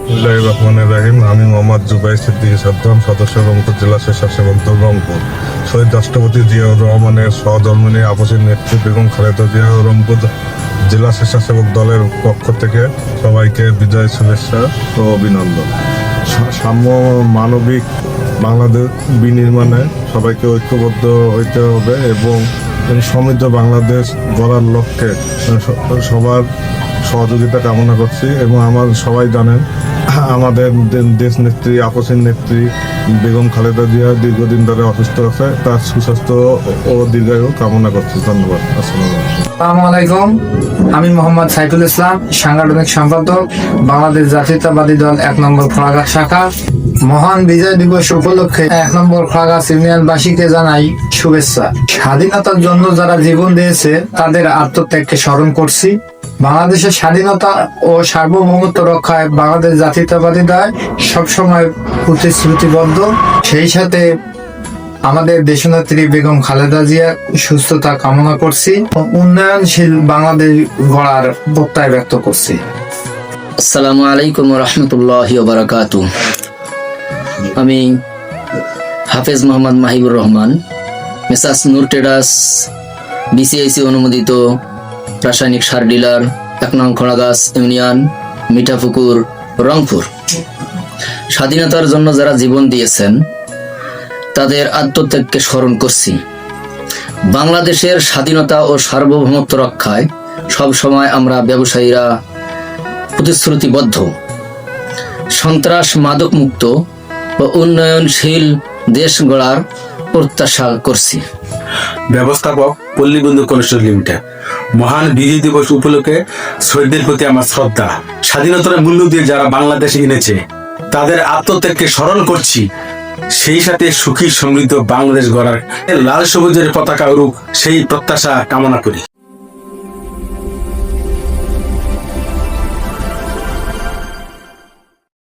বিসমিল্লাহির রহমানির রহিম। আমি মোহাম্মদ জুবাইর সিদ্দিকী সাদ্দাম, সদস্য রংপুর জেলা স্বেচ্ছাসেবক দল রংপুর। শহীদ রাষ্ট্রপতি জিয়াউর রহমানের সহধর্মিণী আপসীর নেত্রী বেগম খালেদা জিয়া ও রংপুর জেলা স্বেচ্ছাসেবক দলের পক্ষ থেকে সবাইকে বিজয় শুভেচ্ছা ও অভিনন্দন। সাম্য মানবিক বাংলাদেশ বিনির্মাণে সবাইকে ঐক্যবদ্ধ হইতে হবে এবং সমৃদ্ধ বাংলাদেশ গড়ার লক্ষ্যে সবার সহযোগিতা কামনা করছি। এবং আমার সবাই জানেন আমাদের দেশ নেত্রী আপসীর নেত্রী বেগম খালেদা জিয়া দীর্ঘদিন ধরে অসুস্থ আছে, তার সুস্বাস্থ্য ও দীর্ঘায়ু কামনা করছি। ধন্যবাদ। আসসালামু আলাইকুম। আমি মোহাম্মদ সাইফুল ইসলাম, সাংগঠনিক সম্পাদক, বাংলাদেশ জাতীয়তাবাদী দল 1 নম্বর খোলাঘাট শাখা। মহান বিজয় দিবস উপলক্ষে 1 নম্বর খোলাঘাট ইউনিয়নবাসীকে জানাই শুভেচ্ছা। স্বাধীনতার জন্য যারা জীবন দিয়েছে তাদের আত্মত্যাগকে স্মরণ করছি। বাংলাদেশের স্বাধীনতা ও সার্বভৌমত্ব রক্ষায় বাংলাদেশ জাতীয়তাবাদী দল সবসময় প্রতিশ্রুতিবদ্ধ। সেই সাথে আমাদের দেশনেত্রী বেগম খালেদা জিয়ার সুস্থতা কামনা করছি। উন্নয়নশীল বাংলাদেশ গড়ার প্রত্যয় ব্যক্ত করছি। আসসালামু আলাইকুম রহমতুল্লাহি ওয়া বারাকাতুহু। আমি হাফেজ মোহাম্মদ মাহিবুর রহমান, মেসার্স নূর ট্রেডার্স বিসিআইসি অনুমোদিত রাসায়নিক সার ডিলার, 1 নং খোলাগাছ ইউনিয়ন, মিঠাপুকুর, রংপুর। স্বাধীনতার জন্য যারা জীবন দিয়েছেন তাদের আত্মত্যাগকে স্মরণ করছি। বাংলাদেশের স্বাধীনতা ও সার্বভৌমত্ব রক্ষায় সবসময় আমরা ব্যবসায়ীরা প্রতিশ্রুতিবদ্ধ। সন্ত্রাস মাদক মুক্ত ও উন্নয়নশীল দেশ গড়ার প্রত্যাশা করছি। ব্যবস্থাপক পল্লীবন্ধু কনস্ট্রাকশন লিমিটেড। মহান বিজয় দিবস উপলক্ষে শহীদদের প্রতি আমার শ্রদ্ধা। স্বাধীনতার মূল্য দিয়ে যারা বাংলাদেশে এনেছে তাদের আত্মত্যাগকে স্মরণ করছি। সেই সাথে সুখী সমৃদ্ধ বাংলাদেশ গড়ার লাল সবুজের পতাকা উড়ুক সেই প্রত্যাশা কামনা করি।